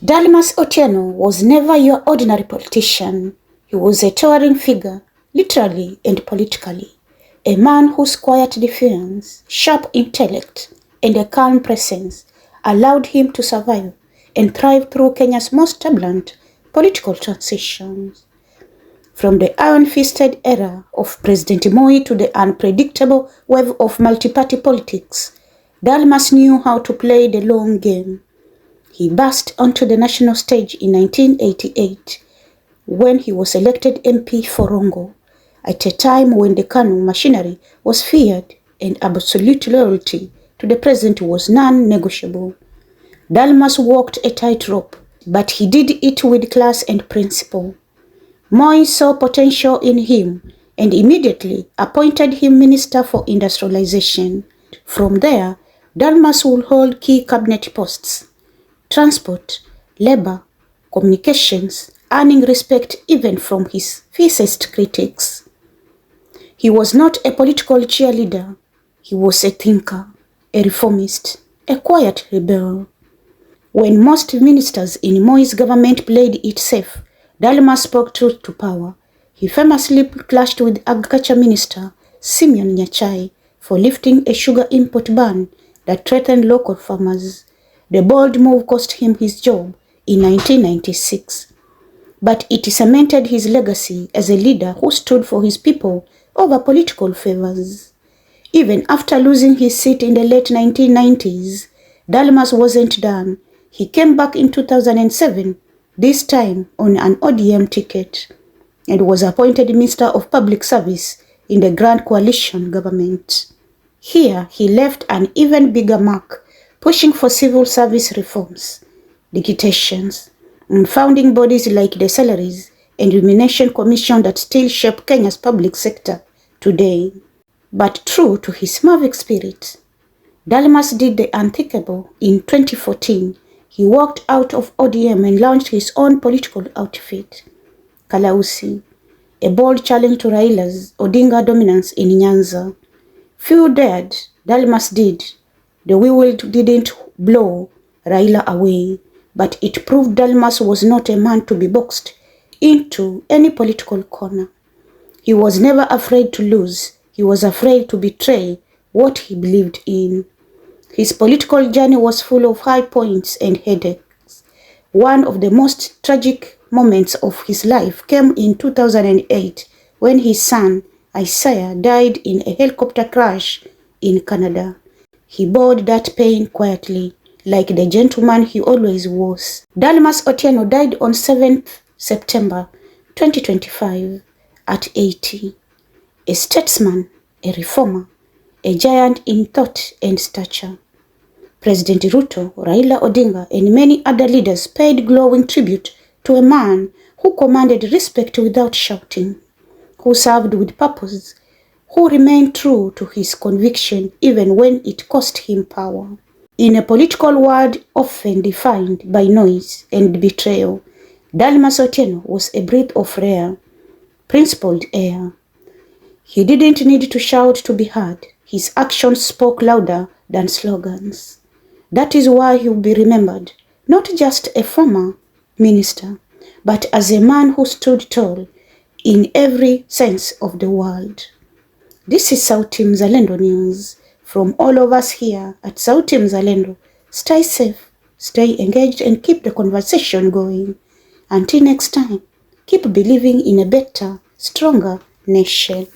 Dalmas Otieno was never your ordinary politician. He was a towering figure, literally and politically. A man whose quiet defiance, sharp intellect, and a calm presence allowed him to survive and thrive through Kenya's most turbulent political transitions. From the iron-fisted era of President Moi to the unpredictable wave of multi-party politics, Dalmas knew how to play the long game. He burst onto the national stage in 1988 when he was elected MP for Rongo, at a time when the KANU machinery was feared and absolute loyalty to the president was non-negotiable. Dalmas walked a tightrope, but he did it with class and principle. Moi saw potential in him and immediately appointed him Minister for Industrialization. From there, Dalmas would hold key cabinet posts: transport, labor, communications, earning respect even from his fiercest critics. He was not a political cheerleader. He was a thinker, a reformist, a quiet rebel. When most ministers in Moi's government played it safe, Dalmas spoke truth to power. He famously clashed with Agriculture Minister Simeon Nyachai for lifting a sugar import ban that threatened local farmers. The bold move cost him his job in 1996, but it cemented his legacy as a leader who stood for his people over political favors. Even after losing his seat in the late 1990s, Dalmas wasn't done. He came back in 2007, this time on an ODM ticket, and was appointed Minister of Public Service in the Grand Coalition government. Here, he left an even bigger mark, pushing for civil service reforms, digitations, and founding bodies like the Salaries and Remuneration Commission that still shape Kenya's public sector today. But true to his maverick spirit, Dalmas did the unthinkable. In 2014, he walked out of ODM and launched his own political outfit, Kalausi, a bold challenge to Raila's Odinga dominance in Nyanza. Few dared, Dalmas did. The wheel didn't blow Raila away, but it proved Dalmas was not a man to be boxed into any political corner. He was never afraid to lose. He was afraid to betray what he believed in. His political journey was full of high points and headaches. One of the most tragic moments of his life came in 2008 when his son, Isaiah, died in a helicopter crash in Canada. He bore that pain quietly, like the gentleman he always was. Dalmas Otieno died on 7th September 2025 at 80. A statesman, a reformer, a giant in thought and stature. President Ruto, Raila Odinga, and many other leaders paid glowing tribute to a man who commanded respect without shouting, who served with purpose, who remained true to his conviction even when it cost him power. In a political world often defined by noise and betrayal, Dalmas Otieno was a breath of rare, principled air. He didn't need to shout to be heard. His actions spoke louder than slogans. That is why he will be remembered, not just a former minister, but as a man who stood tall in every sense of the word. This is Sauti Mzalendo News. From all of us here at Sauti Mzalendo, stay safe, stay engaged, and keep the conversation going. Until next time, keep believing in a better, stronger nation.